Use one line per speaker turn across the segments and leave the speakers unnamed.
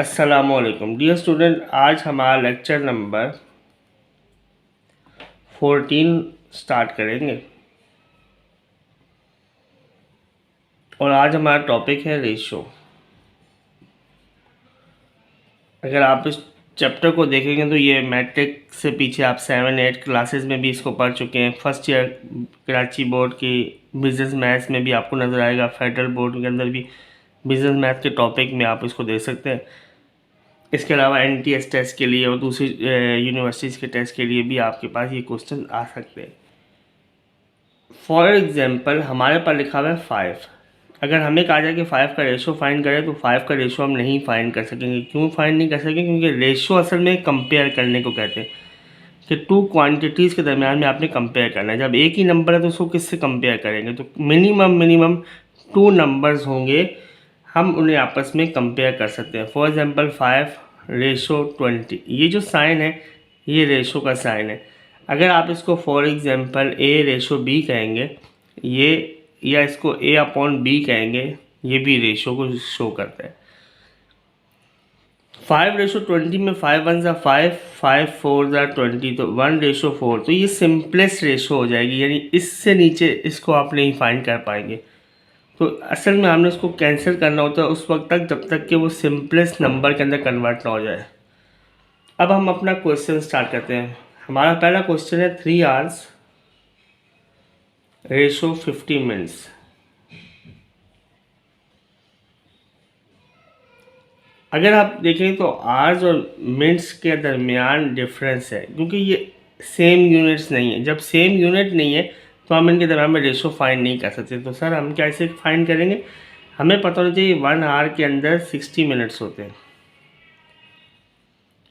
अस्सलामुअलैकुम dear student, आज हमारा लेक्चर नंबर 14 स्टार्ट करेंगे और आज हमारा टॉपिक है रेशो। अगर आप इस चैप्टर को देखेंगे तो ये मैट्रिक से पीछे आप 7-8 क्लासेस में भी इसको पढ़ चुके हैं। फर्स्ट ईयर कराची बोर्ड की बिजनेस मैथ्स में भी आपको नज़र आएगा, फेडरल बोर्ड के अंदर भी बिजनेस मैथ के टॉपिक में आप इसको देख सकते हैं। इसके अलावा NTS टेस्ट के लिए और दूसरी यूनिवर्सिटीज़ के टेस्ट के लिए भी आपके पास ये क्वेश्चन आ सकते हैं। फॉर एग्जांपल हमारे पास लिखा हुआ है 5। अगर हमें कहा जाए कि 5 का रेशो फाइंड करें तो 5 का रेशो हम नहीं फाइंड कर सकेंगे। क्यों फाइंड नहीं कर सकेंगे? क्योंकि रेशो असल में कंपेयर करने को कहते हैं कि टू क्वांटिटीज़ के दरमियान में आपने कंपेयर करना है। जब एक ही नंबर है तो उसको किससे कंपेयर करेंगे? तो मिनिमम 2 नंबर्स होंगे, हम उन्हें आपस में कंपेयर कर सकते हैं। फॉर एग्जांपल 5:20, ये जो साइन है ये रेशो का साइन है। अगर आप इसको फॉर एग्जांपल A/B कहेंगे ये, या इसको A/B कहेंगे, ये भी रेशो को शो करता है। 5:20 में 5 1 ज़ा 5, 5 4 ज़ा 20, तो 1:4, तो ये सिंपलेस्ट रेशो हो जाएगी। यानी इससे नीचे इसको आप नहीं फाइंड कर पाएंगे। तो असल में हमने उसको कैंसिल करना होता है उस वक्त तक जब तक कि वो सिंपलेस्ट नंबर के अंदर कन्वर्ट ना हो जाए। अब हम अपना क्वेश्चन स्टार्ट करते हैं। हमारा पहला क्वेश्चन है 3 hours रेशो 50 मिनट्स। अगर आप देखें तो आवर्स और मिनट्स के दरमियान डिफरेंस है, क्योंकि ये सेम यूनिट्स नहीं है। जब सेम यूनिट नहीं है तो हम इनके दरमियान में रेशो फाइंड नहीं कर सकते। तो सर हम कैसे फाइंड करेंगे? हमें पता होना चाहिए 1 hour के अंदर 60 मिनट्स होते हैं।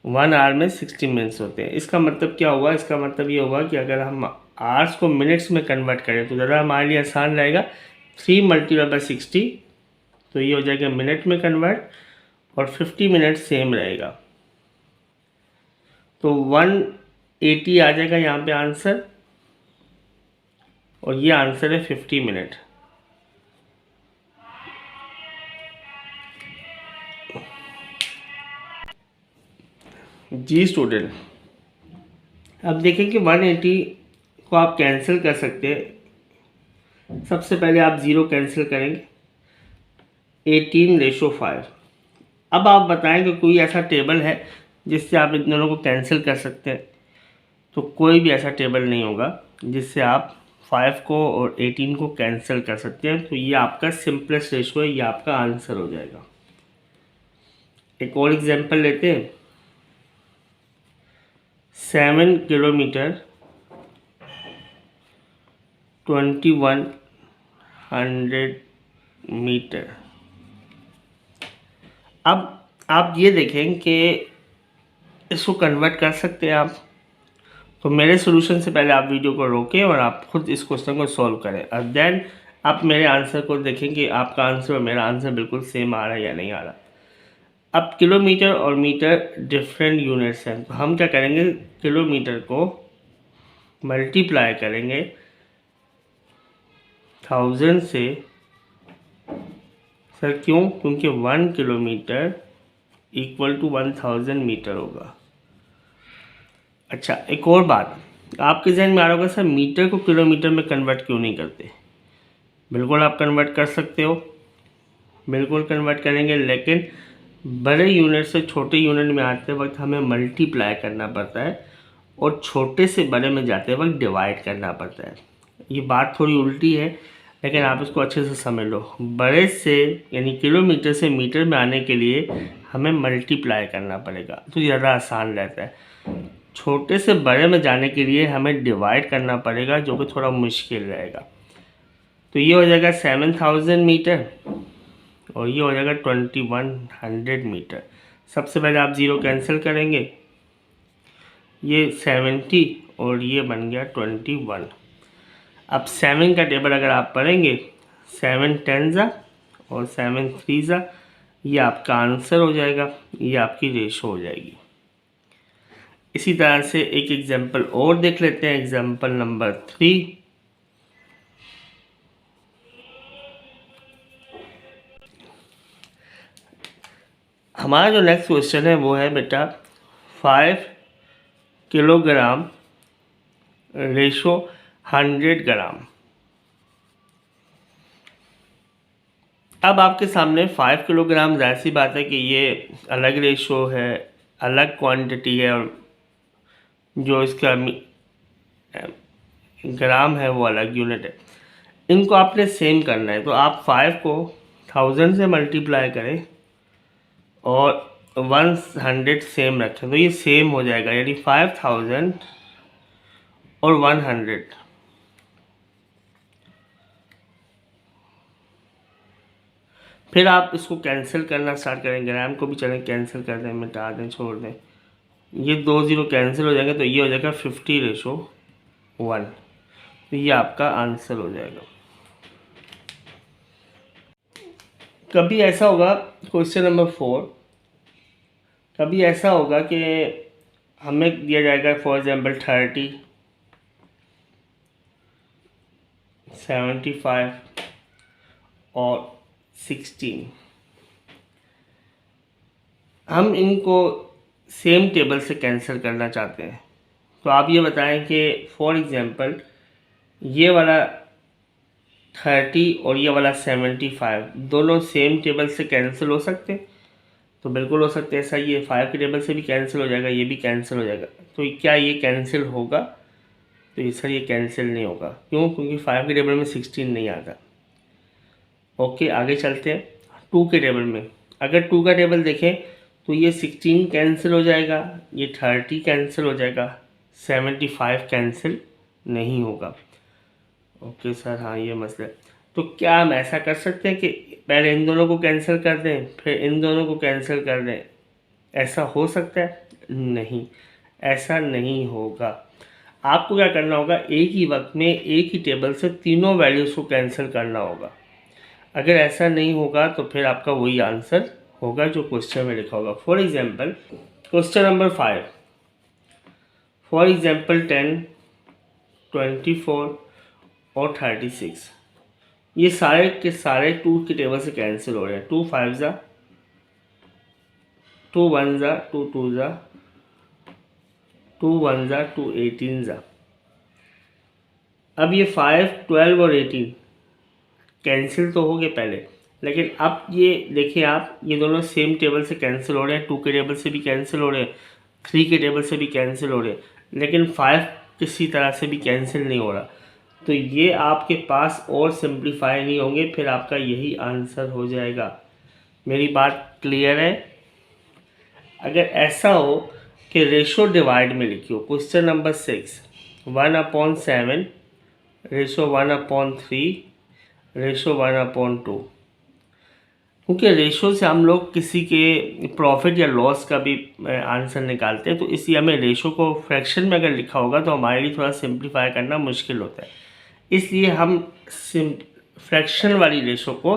1 hour में 60 मिनट्स होते हैं। इसका मतलब क्या हुआ? इसका मतलब ये हुआ कि अगर हम आवर्स को मिनट्स में कन्वर्ट करें तो ज़रा हमारे लिए आसान रहेगा। 3 × 60, तो ये हो जाएगा मिनट में कन्वर्ट, और 50 मिनट सेम रहेगा, तो 180 आ जाएगा यहाँ पे आंसर, और ये आंसर है 50 मिनट। जी स्टूडेंट, अब देखें कि 180 को आप कैंसिल कर सकते हैं। सबसे पहले आप 0 कैंसिल करेंगे, 18:5। अब आप बताएं कि कोई ऐसा टेबल है जिससे आप इन दोनों को कैंसिल कर सकते हैं? तो कोई भी ऐसा टेबल नहीं होगा जिससे आप 5 को और 18 को कैंसिल कर सकते हैं। तो ये आपका सिंपलेस्ट रेशो है, ये आपका आंसर हो जाएगा। एक और एग्जांपल लेते हैं। 7 किलोमीटर 2100 मीटर। अब आप ये देखें कि इसको कन्वर्ट कर सकते हैं आप। तो मेरे सोल्यूशन से पहले आप वीडियो को रोकें और आप खुद इस क्वेश्चन को सॉल्व करें, और देन आप मेरे आंसर को देखें कि आपका आंसर और मेरा आंसर बिल्कुल सेम आ रहा है या नहीं आ रहा। अब किलोमीटर और मीटर डिफरेंट यूनिट्स हैं, तो हम क्या करेंगे? किलोमीटर को मल्टीप्लाई करेंगे 1000 से। सर क्यों? क्योंकि 1 किलोमीटर इक्वल टू 1000 मीटर होगा। अच्छा, एक और बात आपके जहन में आ रहा होगा, सर मीटर को किलोमीटर में कन्वर्ट क्यों नहीं करते? बिल्कुल आप कन्वर्ट कर सकते हो, बिल्कुल कन्वर्ट करेंगे, लेकिन बड़े यूनिट से छोटे यूनिट में आते वक्त हमें मल्टीप्लाई करना पड़ता है, और छोटे से बड़े में जाते वक्त डिवाइड करना पड़ता है। ये बात थोड़ी उल्टी है, लेकिन आप इसको अच्छे से समझ लो। बड़े से यानी किलोमीटर से मीटर में आने के लिए हमें मल्टीप्लाई करना पड़ेगा, तो ज़्यादा आसान रहता है। छोटे से बड़े में जाने के लिए हमें डिवाइड करना पड़ेगा, जो कि थोड़ा मुश्किल रहेगा। तो ये हो जाएगा 7000 मीटर, और ये हो जाएगा 2100 मीटर। सबसे पहले आप 0 कैंसिल करेंगे, ये 70 और ये बन गया 21। अब 7 का टेबल अगर आप पढ़ेंगे, 7 10 और 7 3, ये आपका आंसर हो जाएगा, ये आपकी रेशो हो जाएगी। इसी तरह से एक एग्जांपल और देख लेते हैं, एग्जांपल नंबर 3। हमारा जो नेक्स्ट क्वेश्चन है वो है बेटा 5 किलोग्राम रेशो 100 ग्राम। अब आपके सामने 5 किलोग्राम, जाहिर सी बात है कि ये अलग रेशो है, अलग क्वांटिटी है, और जो इसका ग्राम है वो अलग यूनिट है। इनको आपने सेम करना है, तो आप 5 को 1000 से मल्टीप्लाई करें और 100 सेम रखें, तो ये सेम हो जाएगा, यानी 5000 और 100। फिर आप इसको कैंसिल करना स्टार्ट करें, ग्राम को भी चलें कैंसिल कर दें, मिटा दें, छोड़ दें, ये 2 0 कैंसिल हो जाएंगे, तो ये हो जाएगा 50:1। तो ये आपका आंसर हो जाएगा। कभी ऐसा होगा, क्वेश्चन नंबर 4, कभी ऐसा होगा कि हमें दिया जाएगा फॉर एग्जाम्पल 30, 75 और 16। हम इनको सेम टेबल से कैंसिल करना चाहते हैं, तो आप ये बताएं कि फॉर एग्जांपल ये वाला 30 और ये वाला 75 दोनों सेम टेबल से कैंसिल हो सकते हैं? तो बिल्कुल हो सकते हैं। ऐसा ये 5 के टेबल से भी कैंसिल हो जाएगा, ये भी कैंसिल हो जाएगा। तो क्या ये कैंसिल होगा? तो ये सर ये कैंसिल नहीं होगा। क्यों? क्योंकि 5 के टेबल में 16 नहीं आता। ओके, आगे चलते हैं 2 के टेबल में। अगर 2 का टेबल देखें तो ये 16 कैंसिल हो जाएगा, ये 30 कैंसिल हो जाएगा, 75 कैंसिल नहीं होगा। ओके सर, हाँ ये मसला है। तो क्या हम ऐसा कर सकते हैं कि पहले इन दोनों को कैंसिल कर दें फिर इन दोनों को कैंसिल कर दें? ऐसा हो सकता है? नहीं, ऐसा नहीं होगा। आपको क्या करना होगा, एक ही वक्त में एक ही टेबल से तीनों वैल्यूज़ को कैंसिल करना होगा। अगर ऐसा नहीं होगा तो फिर आपका वही आंसर होगा जो क्वेश्चन में लिखा होगा। For example question number 5, for example 10, 24 और 36, ये सारे के सारे 2 के टेबल से कैंसिल हो रहे हैं। 2 5 जा, 2 1 जा, 2 2 जा, 2 1 जा, 2 18 जा। अब ये 5, 12 और 18 कैंसिल तो हो गए पहले, लेकिन अब ये देखिए आप, ये दोनों सेम टेबल से कैंसिल हो रहे हैं। 2 के टेबल से भी कैंसिल हो रहे हैं, 3 के टेबल से भी कैंसिल हो रहे हैं, लेकिन 5 किसी तरह से भी कैंसिल नहीं हो रहा। तो ये आपके पास और सिंप्लीफाई नहीं होंगे, फिर आपका यही आंसर हो जाएगा। मेरी बात क्लियर है? अगर ऐसा हो कि रेशो डिवाइड में लिखियो, क्वेश्चन नंबर 6, 1/7 रेशो 1/3 रेशो 1/2, क्योंकि रेशो से हम लोग किसी के प्रॉफिट या लॉस का भी आंसर निकालते हैं, तो इसलिए हमें रेशो को फ्रैक्शन में अगर लिखा होगा तो हमारे लिए थोड़ा सिंप्लीफाई करना मुश्किल होता है। इसलिए हम फ्रैक्शन वाली रेशो को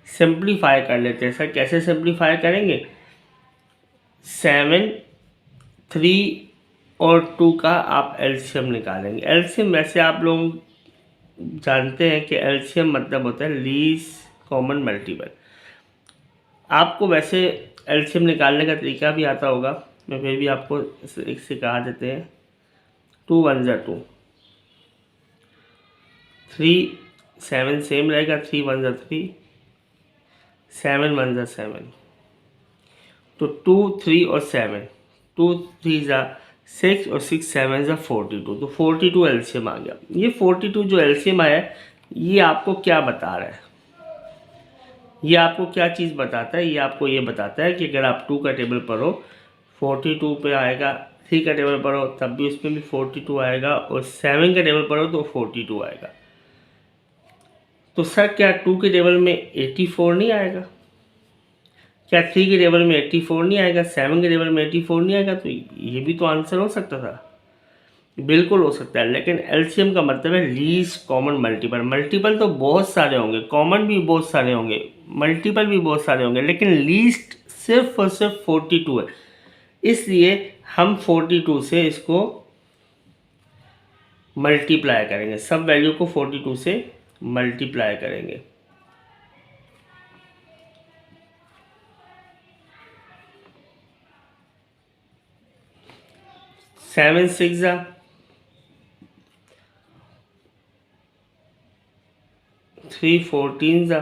सिंप्लीफाई कर लेते हैं। सर कैसे सिंप्लीफाई करेंगे? 7, 3 और 2 का आप एलसीएम निकालेंगे। एलसीएम वैसे आप लोग जानते हैं कि एलसीएम मतलब होता है लीस्ट कॉमन मल्टीपल। आपको वैसे एलसीएम निकालने का तरीका भी आता होगा, मैं फिर भी आपको एक सिखा देते हैं। 2 1 जा 2, 3 7 सेम रहेगा, 3 1 जा 3, 7 1 जा 7, तो 2 3 और 7, 2 3 जा 6 और 6 7 जा 42, तो 42 एलसीएम आ गया। ये 42 जो एलसीएम आया ये आपको क्या बता रहा है? ये आपको क्या चीज़ बताता है? ये आपको ये बताता है कि अगर आप 2 का टेबल पढ़ो 42 पे आएगा, 3 का टेबल पढ़ो तब भी उसमें भी 42 आएगा, और 7 का टेबल पढ़ो तो 42 आएगा। तो सर क्या 2 के टेबल में 84 नहीं आएगा? क्या 3 के टेबल में 84 नहीं आएगा? 7 के टेबल में 84 नहीं आएगा? तो ये भी तो आंसर हो सकता था। बिल्कुल हो सकता है, लेकिन एलसीएम का मतलब है लीस्ट कॉमन मल्टीपल। मल्टीपल तो बहुत सारे होंगे, कॉमन भी बहुत सारे होंगे, मल्टीपल भी बहुत सारे होंगे, लेकिन लीस्ट सिर्फ और सिर्फ 42 है। इसलिए हम 42 से इसको मल्टीप्लाई करेंगे, सब वैल्यू को 42 से मल्टीप्लाई करेंगे। 7 6 जा 3 14 जा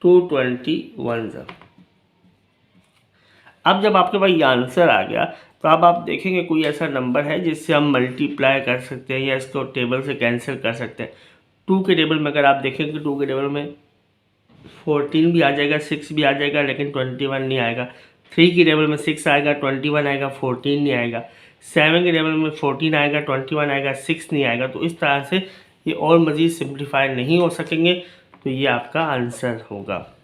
2 21 जा। अब जब आपके पास ये आंसर आ गया तो अब आप देखेंगे कोई ऐसा नंबर है जिससे हम मल्टीप्लाई कर सकते हैं या इसको टेबल से कैंसिल कर सकते हैं। 2 के टेबल में अगर आप देखेंगे 2 के टेबल में 14 भी आ जाएगा, 6 भी आ जाएगा, लेकिन 21 नहीं आएगा। 3 की टेबल में 6 आएगा, 21 आएगा, 14 नहीं आएगा। 7 के टेबल में 14 आएगा, 21 आएगा, 6 नहीं आएगा। तो इस तरह से ये और मज़ीद सिंप्लीफाई नहीं हो सकेंगे, तो ये आपका आंसर होगा।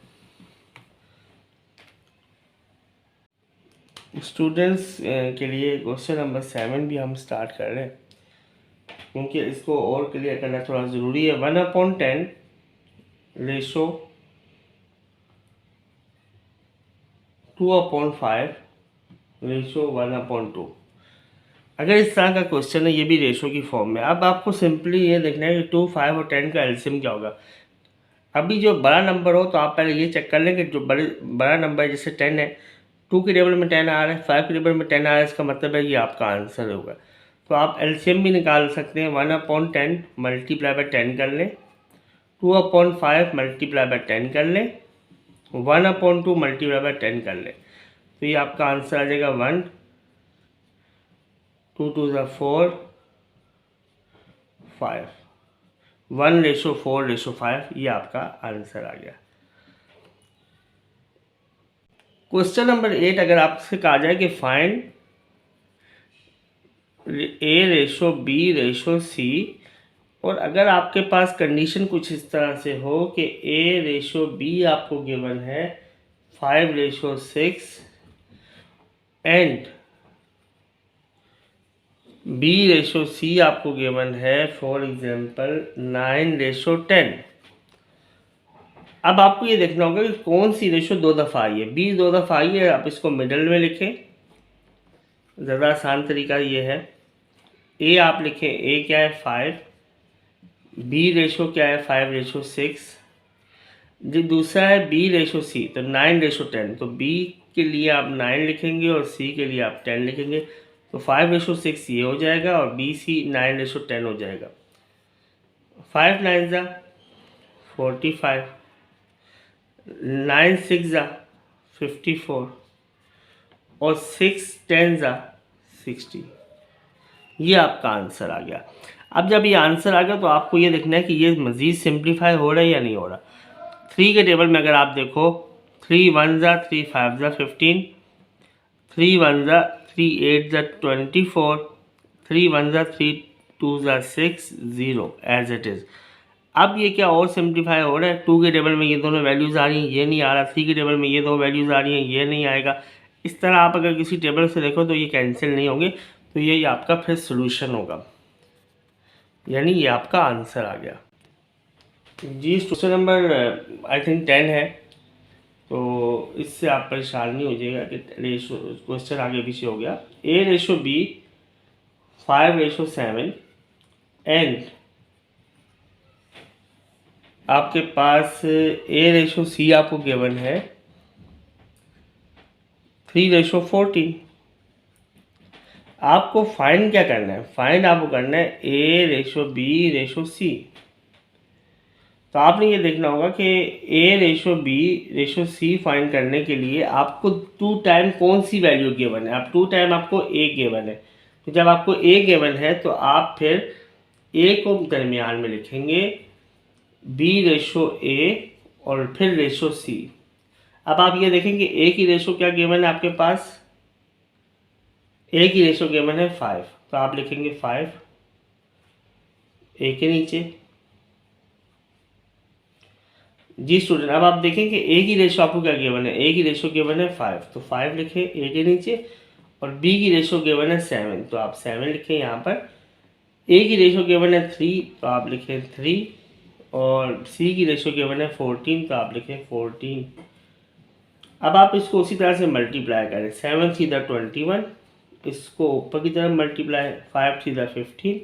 स्टूडेंट्स के लिए क्वेश्चन नंबर 7 भी हम स्टार्ट कर रहे हैं, क्योंकि इसको और क्लियर करना थोड़ा ज़रूरी है। 1/10 रेशो 2/5 रेशो 1/2। अगर इस तरह का क्वेश्चन है, ये भी रेशो की फॉर्म में, अब आपको सिंपली ये देखना है कि 2, 5 और 10 का एलसीएम क्या होगा। अभी जो बड़ा नंबर हो तो आप पहले ये चेक कर लें कि जो बड़ा नंबर है, जैसे 10 है, 2 के टेबल में 10 आ रहा है, 5 के टेबल में 10 आ रहा है, इसका मतलब है ये आपका आंसर होगा। तो आप एलसीएम भी निकाल सकते हैं। 1/10 मल्टीप्लाई बाय 10 कर लें, 2/5 मल्टीप्लाई बाय 10 कर लें, 1/2 मल्टीप्लाई बाय 10 कर लें। तो ये आपका आंसर आ जाएगा 1, 2 2 4, 5, 1/4/5, ये आपका आंसर आ गया। क्वेश्चन नंबर 8 अगर आपसे कहा जाए कि फाइंड A/B/C, और अगर आपके पास कंडीशन कुछ इस तरह से हो कि A/B आपको गिवन है 5/6 एंड B/C आपको गिवन है फॉर एग्जांपल 9/10। अब आपको ये देखना होगा कि कौन सी रेशो 2 दफ़ा आई है। B 2 दफ़ा आई है, आप इसको मिडल में लिखें, ज़्यादा आसान तरीका ये है। A आप लिखें, A क्या है 5, B रेशो क्या है 5/6, जो दूसरा है B/C तो 9/10। तो B के लिए आप 9 लिखेंगे और C के लिए आप 10 लिखेंगे। तो 5/6 ये हो जाएगा और BC 9/10 हो जाएगा। 5 9 जा 45, 9 6 जा 54 और 6 10 जा 60। ये आपका आंसर आ गया। अब जब ये आंसर आ गया तो आपको ये देखना है कि ये मज़ीद सिंप्लीफाई हो रहा है या नहीं हो रहा। 3 के टेबल में अगर आप देखो, 3 1 जा 3 5 जा 15, 3 1 जा 3 8 जा 24, 3 1 जा 3 2 जा 6 0 एज इट इज़। अब ये क्या और सिंप्लीफाई हो रहा है। 2 के टेबल में ये दोनों वैल्यूज़ आ रही हैं, ये नहीं आ रहा। 3 के टेबल में ये दो वैल्यूज़ आ रही हैं, ये नहीं आएगा। इस तरह आप अगर किसी टेबल से देखो तो ये कैंसिल नहीं होंगे, तो यही आपका फिर सोल्यूशन होगा, यानी ये आपका आंसर आ गया। जी क्वेश्चन नंबर आई थिंक 10 है, तो इससे आप परेशान नहीं हो जाएगा कि रेशो क्वेश्चन आगे पीछे हो गया। A/B 5/7 एंड आपके पास A/C आपको गिवन है 3/14। आपको फाइंड क्या करना है, फाइंड आपको करना है A/B/C। तो आपने ये देखना होगा कि A/B/C फाइंड करने के लिए आपको 2 टाइम कौन सी वैल्यू गिवन है। आप 2 टाइम आपको A गिवन है, तो जब आपको A गिवन है तो आप फिर A को दरमियान में लिखेंगे, B/A और फिर रेशो C। अब आप ये देखेंगे A की रेशो क्या गिवन है आपके पास, A की रेशो गिवन है 5, तो आप लिखेंगे 5 A के नीचे। जी स्टूडेंट, अब आप देखेंगे A की रेशो आपको क्या गिवन है, A की रेशो गिवन है 5, तो 5 लिखें A के नीचे, और B की रेशो गिवन है 7, तो आप 7 लिखें यहाँ पर। A की रेशो गिवन है 3, तो आप लिखें 3, और C की रेशो गिवन है 14, तो आप लिखें 14। अब आप इसको उसी तरह से मल्टीप्लाई करें, 7 3 21, इसको ऊपर की तरफ मल्टीप्लाई, 5 3 15,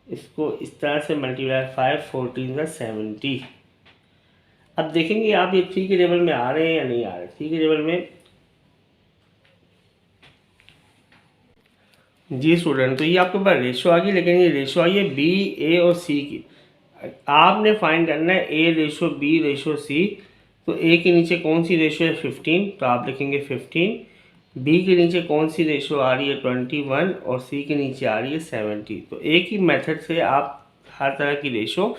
इसको इस तरह से मल्टीप्लाई, 5 14 70। अब देखेंगे आप ये 3 के टेबल में आ रहे हैं या नहीं आ रहे। 3 के टेबल में जी स्टूडेंट, तो ये आपके पास रेशो आ गई, लेकिन ये रेशो आई है बी, ए और सी की। आपने फाइंड करना है ए रेशो बी रेशो सी। तो ए के नीचे कौन सी रेशो है 15, तो आप लिखेंगे 15। बी के नीचे कौन सी रेशो आ रही है 21 और सी के नीचे आ रही है 70। तो एक ही मेथड से आप हर तरह की रेशो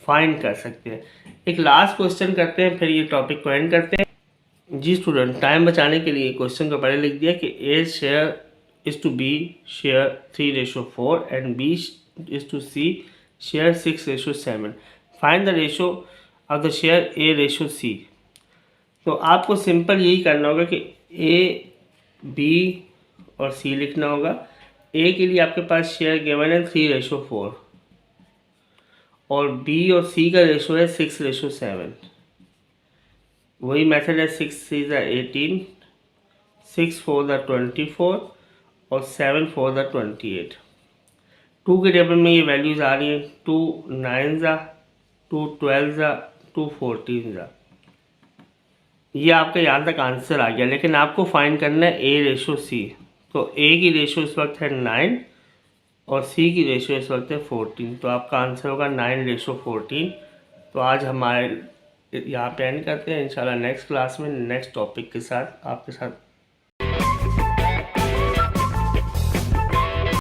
फाइंड कर सकते हैं। एक लास्ट क्वेश्चन करते हैं, फिर ये टॉपिक को एंड करते हैं। जी स्टूडेंट, टाइम बचाने के लिए क्वेश्चन को पहले लिख दिया कि A share is to B share 3:4 and B is to C share 6:7। Find the ratio of the share A ratio C. तो आपको सिंपल यही करना होगा कि ए, बी और सी लिखना होगा। ए के लिए आपके पास शेयर गिवन है 3:4 और बी और सी का रेशो है 6:7। वही मेथड है 6×3 = 18, 6×4 = 24 और 7×4 = 28। 2 के टेबल में ये वैल्यूज़ आ रही हैं 2 9 2 12 2 14। ये आपका यहाँ तक आंसर आ गया, लेकिन आपको फाइंड करना है ए रेशो सी। तो ए की रेशो इस वक्त है 9 और सी की रेशो इस वक्त है 14। तो आपका आंसर होगा 9:14। तो आज हमारे यहाँ पे एंड करते हैं। इंशाल्लाह नेक्स्ट क्लास में नेक्स्ट टॉपिक के साथ आपके साथ